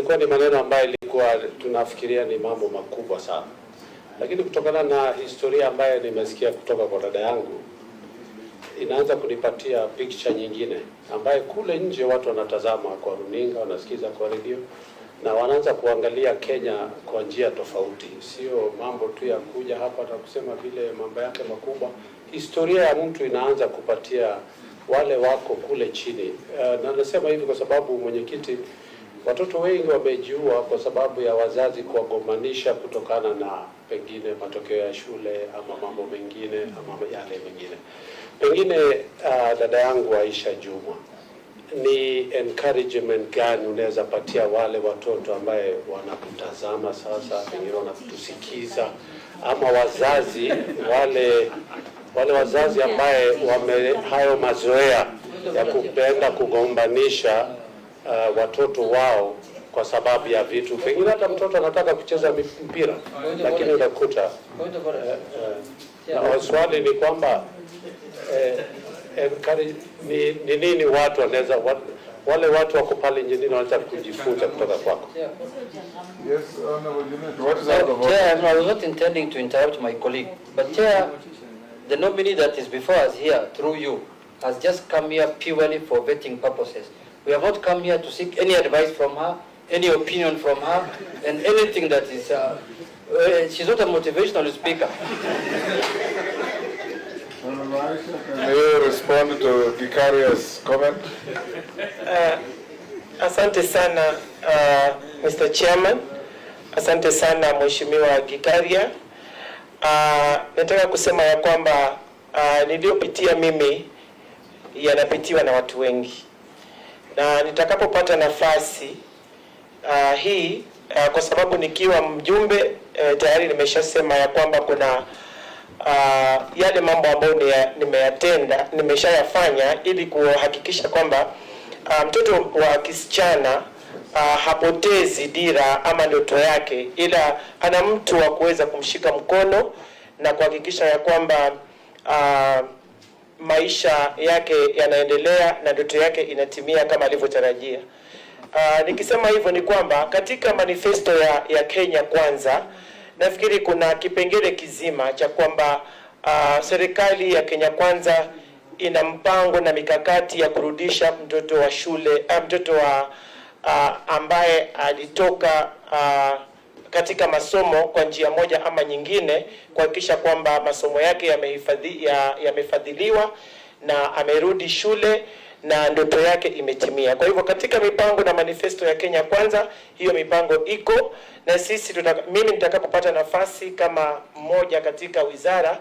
ilikuwa ni maneno ambayo ilikuwa tunafikiria ni mambo makubwa sana, lakini kutokana na historia ambayo nimesikia kutoka kwa dada yangu, inaanza kunipatia picture nyingine ambaye kule nje watu wanatazama kwa runinga, wanasikiza kwa radio na wanaanza kuangalia Kenya kwa njia tofauti. Sio mambo tu ya kuja hapa na kusema vile mambo yake makubwa. Historia ya mtu inaanza kupatia wale wako kule chini. Na nasema hivi kwa sababu mwenyekiti, watoto wengi wamejiua kwa sababu ya wazazi kuwagombanisha kutokana na pengine matokeo ya shule ama mambo mengine ama yale mengine. Pengine dada yangu Aisha Jumwa, ni encouragement gani unaweza patia wale watoto ambaye wanakutazama sasa, pengine wanatusikiza, ama wazazi wale wazazi ambaye hayo mazoea ya kupenda kugombanisha watoto wao kwa sababu ya vitu, pengine hata mtoto anataka kucheza mpira lakini unakuta na swali ni kwamba ni nini watu wanaweza, wale watu wako pale nje nini wanaweza kujifunza kutoka kwako? Yes, Honorable Junet, what is out of order? Chair, I was not intending to interrupt my colleague, but Chair, the nominee that is before us here, through you, has just come here purely for vetting purposes. We have not come here to seek any advice from her, any opinion from her, and anything that is... she's not a motivational speaker. May you respond to Gikaria's comment? Asante sana Mr. Chairman. Asante sana Mheshimiwa Gikaria. Nataka kusema ya kwamba niliyopitia mimi yanapitiwa na watu wengi. Na nitakapopata nafasi hii kwa sababu nikiwa mjumbe tayari nimeshasema ya kwamba kuna yale mambo ambayo nimeshayafanya ili kuhakikisha kwamba mtoto wa kisichana hapotezi dira ama ndoto yake, ila ana mtu wa kuweza kumshika mkono na kuhakikisha ya kwamba maisha yake yanaendelea na ndoto yake inatimia kama alivyotarajia. Nikisema hivyo ni kwamba katika manifesto ya Kenya Kwanza, nafikiri kuna kipengele kizima cha kwamba serikali ya Kenya Kwanza ina mpango na mikakati ya kurudisha mtoto wa shule, mtoto wa ambaye alitoka katika masomo kwa njia moja ama nyingine, kuhakikisha kwamba masomo yake yamefadhiliwa na amerudi shule na ndoto yake imetimia. Kwa hivyo katika mipango na manifesto ya Kenya Kwanza, hiyo mipango iko, na sisi mimi nitakapopata nafasi kama mmoja katika wizara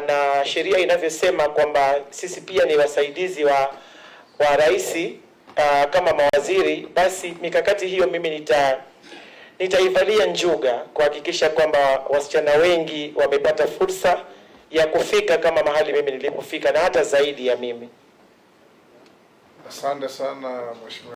na sheria inavyosema kwamba sisi pia ni wasaidizi wa rais kama mawaziri, basi mikakati hiyo mimi nitaivalia njuga kuhakikisha kwamba wasichana wengi wamepata fursa ya kufika kama mahali mimi nilipofika na hata zaidi ya mimi. Asante sana Mheshimiwa.